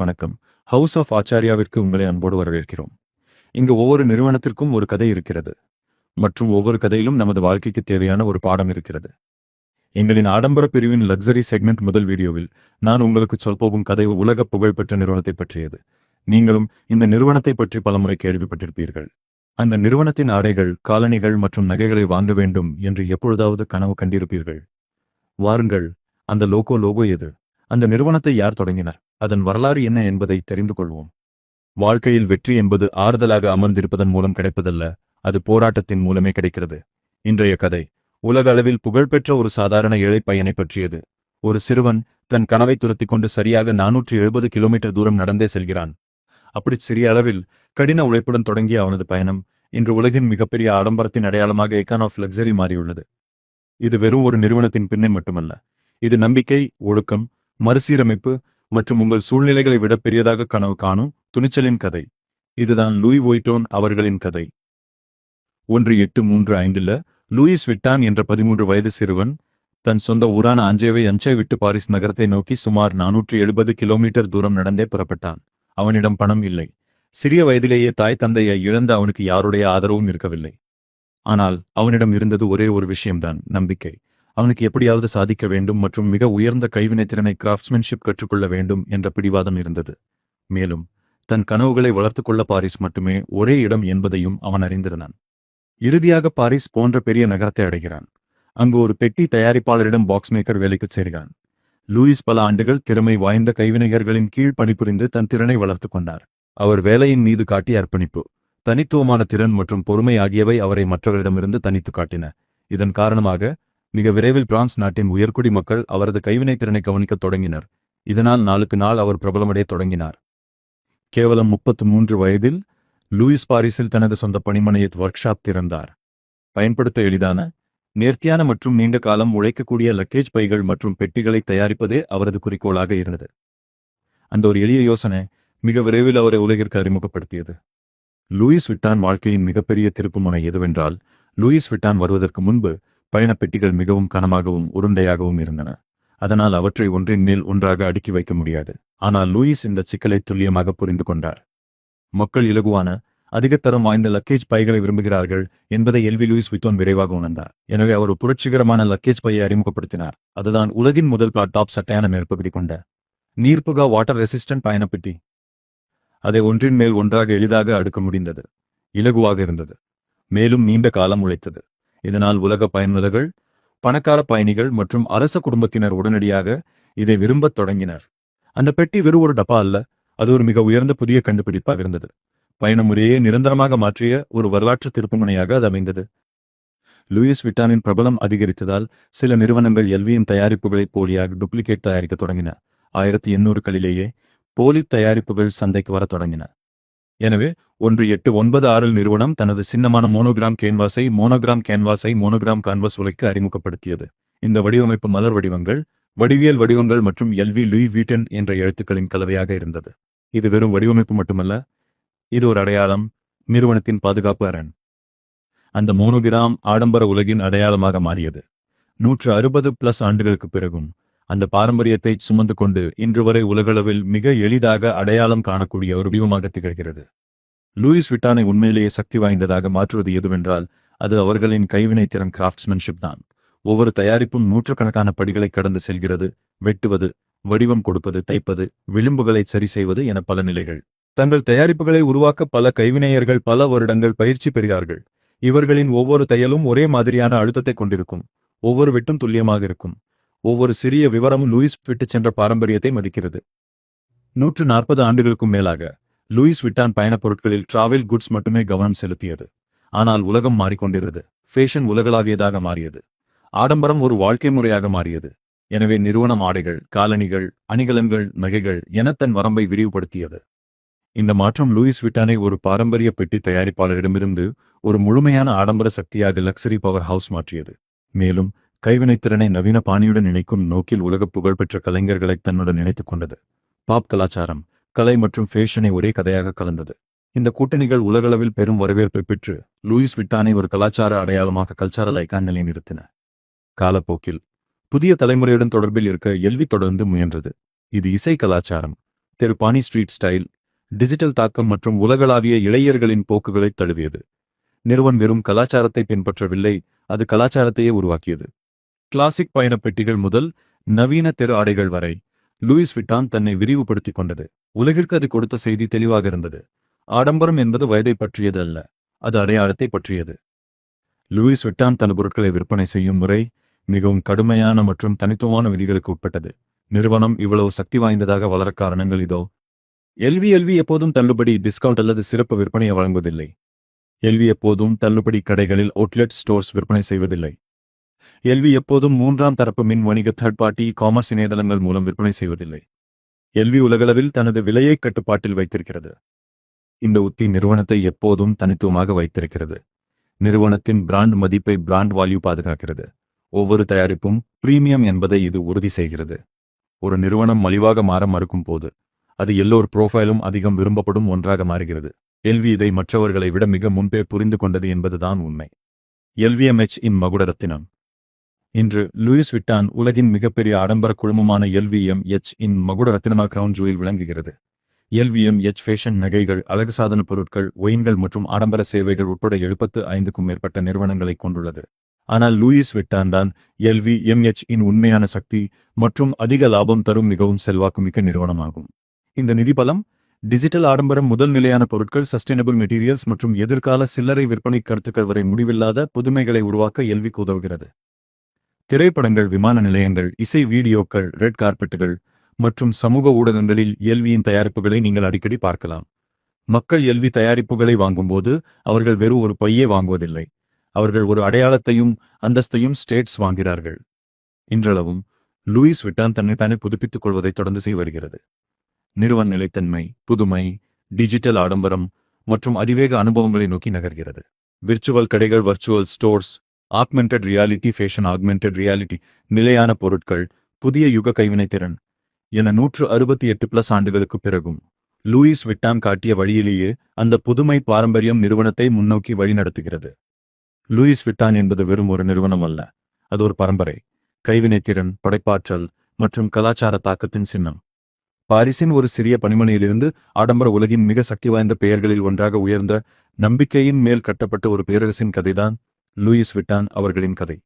வணக்கம். House of ஆச்சாரியாவிற்கு உங்களை அன்போடு வரவேற்கிறோம். இங்கு ஒவ்வொரு நிறுவனத்திற்கும் ஒரு கதை இருக்கிறது மற்றும் ஒவ்வொரு கதையிலும் நமது வாழ்க்கைக்கு தேவையான ஒரு பாடம் இருக்கிறது. எங்களின் ஆடம்பர பிரிவின் லக்ஸரி செக்மெண்ட் முதல் வீடியோவில் நான் உங்களுக்கு சொல்லப்போகும் கதை உலக புகழ்பெற்ற நிறுவனத்தை பற்றியது. நீங்களும் இந்த நிறுவனத்தை பற்றி பலமுறை கேள்விப்பட்டிருப்பீர்கள். அந்த நிறுவனத்தின் ஆடைகள், காலணிகள் மற்றும் நகைகளை வாங்க வேண்டும் என்று எப்பொழுதாவது கனவு கண்டிருப்பீர்கள். வாருங்கள், அந்த லோகோ எது? அந்த நிறுவனத்தை யார் தொடங்கினர்? அதன் வரலாறு என்ன என்பதை தெரிந்து கொள்வோம். வாழ்க்கையில் வெற்றி என்பது ஆறுதலாக அமர்ந்திருப்பதன் மூலம் கிடைப்பதல்ல, அது போராட்டத்தின் மூலமே கிடைக்கிறது. இன்றைய கதை உலக அளவில் புகழ்பெற்ற ஒரு சாதாரண ஏழை பையனை பற்றியது. ஒரு சிறுவன் தன் கனவை துரத்திக் கொண்டு சரியாக 470 கிலோமீட்டர் தூரம் நடந்தே செல்கிறான். அப்படி சிறிய அளவில் கடின உழைப்புடன் தொடங்கிய அவனது பயணம் இன்று உலகின் மிகப்பெரிய ஆடம்பரத்தின் அடையாளமாக எக்கான் ஆஃப் லக்ஸரி மாறியுள்ளது. இது வெறும் ஒரு நிறுவனத்தின் பின்னே மட்டுமல்ல, இது நம்பிக்கை, ஒழுக்கம், மறுசீரமைப்பு மற்றும் உங்கள் சூழ்நிலைகளை விட பெரியதாக கனவு காணும் துணிச்சலின் கதை. இதுதான் லூயி வுய்ட்டோன் அவர்களின் கதை. 1835 லூயிஸ் விட்டான் என்ற 13 வயது சிறுவன் தன் சொந்த ஊரான அஞ்சை விட்டு பாரிஸ் நகரத்தை நோக்கி சுமார் 470 கிலோமீட்டர் தூரம் நடந்தே புறப்பட்டான். அவனிடம் பணம் இல்லை. சிறிய வயதிலேயே தாய் தந்தையை இழந்த அவனுக்கு யாருடைய ஆதரவும் இருக்கவில்லை. ஆனால் அவனிடம் இருந்தது ஒரே ஒரு விஷயம்தான், நம்பிக்கை. அவனுக்கு எப்படியாவது சாதிக்க வேண்டும் மற்றும் மிக உயர்ந்த கைவினைத்திறனை கிராஃப்ட்ஸ்மேன்ஷிப் கற்றுக்கொள்ள வேண்டும் என்ற பிடிவாதம் இருந்தது. மேலும் தன் கனவுகளை வளர்த்துக் கொள்ள பாரிஸ் மட்டுமே ஒரே இடம் என்பதையும் அவன் அறிந்திருந்தான். இறுதியாக பாரிஸ் போன்ற பெரிய நகரத்தை அடைகிறான். அங்கு ஒரு பெட்டி தயாரிப்பாளரிடம் பாக்ஸ் மேக்கர் வேலைக்கு சேர்கிறான். லூயிஸ் பல ஆண்டுகள் திறமை வாய்ந்த கைவினைஞர்களின் கீழ் பணிபுரிந்து தன் திறனை வளர்த்து கொண்டார். அவர் வேலையின் மீது காட்டிய அர்ப்பணிப்பு, தனித்துவமான திறன் மற்றும் பொறுமை ஆகியவை அவரை மற்றவர்களிடமிருந்து தனித்து காட்டின. இதன் காரணமாக மிக விரைவில் பிரான்ஸ் நாட்டின் உயர்குடி மக்கள் அவரது கைவினைத்திறனை கவனிக்கத் தொடங்கினர். இதனால் நாளுக்கு நாள் அவர் பிரபலமடைய தொடங்கினார். கேவலம் 33 வயதில் லூயிஸ் பாரிஸில் தனது சொந்த பணிமனையை ஒர்க் ஷாப் திறந்தார். பயன்படுத்த எளிதான, நேர்த்தியான மற்றும் நீண்ட காலம் உழைக்கக்கூடிய லக்கேஜ் பைகள் மற்றும் பெட்டிகளை தயாரிப்பதே அவரது குறிக்கோளாக இருந்தது. அந்த ஒரு எளிய யோசனை மிக விரைவில் அவரை உலகிற்கு அறிமுகப்படுத்தியது. லூயிஸ் விட்டான் வாழ்க்கையின் மிகப்பெரிய திருப்புமுனை எதுவென்றால், லூயிஸ் விட்டான் வருவதற்கு முன்பு பயணப்பெட்டிகள் மிகவும் கனமாகவும் உருண்டையாகவும் இருந்தன. அதனால் அவற்றை ஒன்றின் மேல் ஒன்றாக அடுக்கி வைக்க முடியாது. ஆனால் லூயிஸ் இந்த சிக்கலை துல்லியமாக புரிந்து கொண்டார். மக்கள் இலகுவான, அதிகத்தரம் வாய்ந்த லக்கேஜ் பைகளை விரும்புகிறார்கள் என்பதை லூயிஸ் விட்டோன் விரைவாக உணர்ந்தார். எனவே அவர் ஒரு புரட்சிகரமான லக்கேஜ் பையை அறிமுகப்படுத்தினார். அதுதான் உலகின் முதல் டாப் சட்டையான மேற்பகுதி கொண்ட நீர்ப்புகா வாட்டர் ரெசிஸ்டன்ட் பயணப்பெட்டி. அதை ஒன்றின் மேல் ஒன்றாக எளிதாக அடுக்க முடிந்தது. இலகுவாக இருந்தது, மேலும் நீண்ட காலம் உழைத்தது. இதனால் உலக பயனுள்ளர்கள், பணக்கார பயணிகள் மற்றும் அரச குடும்பத்தினர் உடனடியாக இதை விரும்பத் தொடங்கினர். அந்த பெட்டி வெறும் ஒரு டப்பா அல்ல, அது ஒரு மிக உயர்ந்த புதிய கண்டுபிடிப்பாக இருந்தது. பயண முறையை நிரந்தரமாக மாற்றிய ஒரு வரலாற்று திருப்புமுனையாக அது அமைந்தது. லூயிஸ் விட்டானின் பிரபலம் அதிகரித்ததால் சில நிறுவனங்கள் எல்வியின் தயாரிப்புகளை போலியாக டூப்ளிகேட் தயாரிக்க தொடங்கின. 1800களிலேயே போலி தயாரிப்புகள் சந்தைக்கு வர தொடங்கின. எனவே 1896 நிறுவனம் தனது சின்னமான மோனோகிராம் கேன்வாஸை மோனோகிராம் கான்வாஸ் உலைக்கு அறிமுகப்படுத்தியது. இந்த வடிவமைப்பு மலர் வடிவங்கள், வடிவியல் வடிவங்கள் மற்றும் லூயி வீட்டன் என்ற எழுத்துக்களின் கலவையாக இருந்தது. இது வெறும் வடிவமைப்பு மட்டுமல்ல, இது ஒரு அடையாளம், நிறுவனத்தின் பாதுகாப்பு அரண். அந்த மோனோகிராம் ஆடம்பர உலகின் அடையாளமாக மாறியது. 160+ ஆண்டுகளுக்கு பிறகும் அந்த பாரம்பரியத்தை சுமந்து கொண்டு இன்று வரை உலகளவில் மிக எளிதாக அடையாளம் காணக்கூடிய ஒரு வடிவமாக திகழ்கிறது. லூயிஸ் விட்டானை உண்மையிலேயே சக்தி வாய்ந்ததாக மாற்றுவது எதுவென்றால், அது அவர்களின் கைவினைத்திறன் கிராஃப்ட்ஸ்மேன்ஷிப் தான். ஒவ்வொரு தயாரிப்பும் நூற்றுக்கணக்கான படிகளை கடந்து செல்கிறது. வெட்டுவது, வடிவம் கொடுப்பது, தைப்பது, விளிம்புகளை சரி செய்வது என பல நிலைகள். தங்கள் தயாரிப்புகளை உருவாக்க பல கைவினைஞர்கள் பல வருடங்கள் பயிற்சி பெறுகிறார்கள். இவர்களின் ஒவ்வொரு தையலும் ஒரே மாதிரியான அழுத்தத்தை கொண்டிருக்கும். ஒவ்வொரு வெட்டும் துல்லியமாக இருக்கும். ஒவ்வொரு சிறிய விவரமும் லூயிஸ் விட்டு சென்ற பாரம்பரியத்தை மதிக்கிறது. 140 ஆண்டுகளுக்கும் மேலாக லூயிஸ் விட்டான் பயணப் பொருட்களில் டிராவல் குட்ஸ் மட்டுமே கவனம் செலுத்தியது. ஆனால் உலகம் மாறிக்கொண்டிருந்தது. ஃபேஷன் உலகளாவியதாக மாறியது. ஆடம்பரம் ஒரு வாழ்க்கை முறையாக மாறியது. எனவே நிறுவனம் ஆடைகள், காலணிகள், அணிகலன்கள், நகைகள் என தன் வரம்பை விரிவுபடுத்தியது. இந்த மாற்றம் லூயிஸ் விட்டானை ஒரு பாரம்பரிய பெட்டி தயாரிப்பாளரிடமிருந்து ஒரு முழுமையான ஆடம்பர சக்தியாக லக்ஸரி பவர் ஹவுஸ் மாற்றியது. மேலும் கைவினைத்திறனை நவீன பாணியுடன் இணைக்கும் நோக்கில் உலக புகழ்பெற்ற கலைஞர்களை தன்னுடன் இணைத்துக் கொண்டது. பாப் கலாச்சாரம், கலை மற்றும் ஃபேஷனை ஒரே கதையாக கலந்தது. இந்த கூட்டணிகள் உலகளவில் பெரும் வரவேற்பை பெற்று லூயிஸ் விட்டானை ஒரு கலாச்சார அடையாளமாக கல்ச்சரல் ஐகான் நிலைநிறுத்தின. காலப்போக்கில் புதிய தலைமுறையுடன் தொடர்பில் இருக்க தொடர்ந்து முயன்றது. இது இசை கலாச்சாரம், தெருப்பாணி ஸ்ட்ரீட் ஸ்டைல், டிஜிட்டல் தாக்கம் மற்றும் உலகளாவிய இளைஞர்களின் போக்குகளை தழுவியது. நிறுவனம் வெறும் கலாச்சாரத்தை பின்பற்றவில்லை, அது கலாச்சாரத்தையே உருவாக்கியது. கிளாசிக் பயணப் பெட்டிகள் முதல் நவீன தெரு ஆடைகள் வரை லூயிஸ் விட்டான் தன்னை விரிவுபடுத்திக் கொண்டது. உலகிற்கு அது கொடுத்த செய்தி தெளிவாக இருந்தது. ஆடம்பரம் என்பது வயதை பற்றியது அல்ல, அது அடையாளத்தை பற்றியது. லூயிஸ் விட்டான் தன் பொருட்களை விற்பனை செய்யும் முறை மிகவும் கடுமையான மற்றும் தனித்துவமான விதிகளுக்கு உட்பட்டது. நிறுவனம் இவ்வளவு சக்தி வாய்ந்ததாக வளர காரணங்கள் இதோ. எல்வி எப்போதும் தள்ளுபடி, டிஸ்கவுண்ட் அல்லது சிறப்பு விற்பனையை வழங்குவதில்லை. எல்வி எப்போதும் தள்ளுபடி கடைகளில் அவுட்லெட் ஸ்டோர்ஸ் விற்பனை செய்வதில்லை. எல்வி எப்போதும் மூன்றாம் தரப்பு மின் வணிக தேர்ட் பார்ட்டி காமர்ஸ் இணையதளங்கள் மூலம் விற்பனை செய்வதில்லை. எல்வி உலகளவில் தனது விலையை கட்டுப்பாட்டில் வைத்திருக்கிறது. இந்த உத்தி நிறுவனத்தை எப்போதும் தனித்துவமாக வைத்திருக்கிறது. நிறுவனத்தின் பிராண்ட் மதிப்பை பிராண்ட் வால்யூ பாதுகாக்கிறது. ஒவ்வொரு தயாரிப்பும் பிரீமியம் என்பதை இது உறுதி செய்கிறது. ஒரு நிறுவனம் மலிவாக மாற மறுக்கும் போது அது எல்லோர் புரோஃபைலும் அதிகம் விரும்பப்படும் ஒன்றாக மாறுகிறது. எல்வி இதை மற்றவர்களை விட மிக முன்பே புரிந்து கொண்டது என்பதுதான் உண்மை. எல்விஎம்எச் இன் மகுடரத்தினம். இன்று லூயிஸ் விட்டான் உலகின் மிகப்பெரிய ஆடம்பர குழுமமான எல்விஎம்எச் இன் மகுடரத்தினமாக கிரவுன் ஜுவல் விளங்குகிறது. எல்விஎம்எச் ஃபேஷன், நகைகள், அழகு சாதன பொருட்கள், ஒயின்கள் மற்றும் ஆடம்பர சேவைகள் உட்பட 75க்கும் மேற்பட்ட நிறுவனங்களை கொண்டுள்ளது. ஆனால் லூயிஸ் விட்டான் தான் எல்விஎம்எச் இன் உண்மையான சக்தி மற்றும் அதிக லாபம் தரும் மிகவும் செல்வாக்குமிக்க நிறுவனமாகும். இந்த நிதி பலம், டிஜிட்டல் ஆடம்பரம் முதல் நிலையான பொருட்கள், சஸ்டைனபிள் மெட்டீரியல்ஸ் மற்றும் எதிர்கால சில்லறை விற்பனை கருத்துக்கள் வரை முடிவில்லாத புதுமைகளை உருவாக்க எல்விக்கு உதவுகிறது. திரைப்படங்கள், விமான நிலையங்கள், இசை வீடியோக்கள், ரெட் கார்பெட்டுகள் மற்றும் சமூக ஊடகங்களில் எல்வியின் தயாரிப்புகளை நீங்கள் அடிக்கடி பார்க்கலாம். மக்கள் எல்வி தயாரிப்புகளை வாங்கும்போது அவர்கள் வெறும் ஒரு பையே வாங்குவதில்லை, அவர்கள் ஒரு அடையாளத்தையும் அந்தஸ்தையும் ஸ்டேட்ஸ் வாங்குகிறார்கள். இன்றளவும் லூயிஸ் விட்டான் தன்னைத்தானே புதுப்பித்துக் கொள்வதை தொடர்ந்து செய்து வருகிறது. நிறுவன நிலைத்தன்மை, புதுமை, டிஜிட்டல் ஆடம்பரம் மற்றும் அதிவேக அனுபவங்களை நோக்கி நகர்கிறது. விர்ச்சுவல் கடைகள், virtual stores, augmented reality, fashion augmented reality, நிலையான பொருட்கள், புதிய யுக கைவினைத்திறன் என 168+ ஆண்டுகளுக்கு பிறகும் லூயிஸ் விட்டான் காட்டிய வழியிலேயே அந்த புதுமை பாரம்பரியம் நிறுவனத்தை முன்னோக்கி வழிநடத்துகிறது. லூயிஸ் விட்டான் என்பது வெறும் ஒரு நிறுவனம் அல்ல, அது ஒரு பரம்பரை, கைவினைத்திறன், படைப்பாற்றல் மற்றும் கலாச்சார தாக்கத்தின் சின்னம். பாரிஸின் ஒரு சிறிய பணிமனையிலிருந்து ஆடம்பர உலகின் மிக சக்தி வாய்ந்த பெயர்களில் ஒன்றாக உயர்ந்த நம்பிக்கையின் மேல் கட்டப்பட்ட ஒரு பேரரசின் கதைதான் லூயிஸ் விட்டான் அவர்களின் கதை.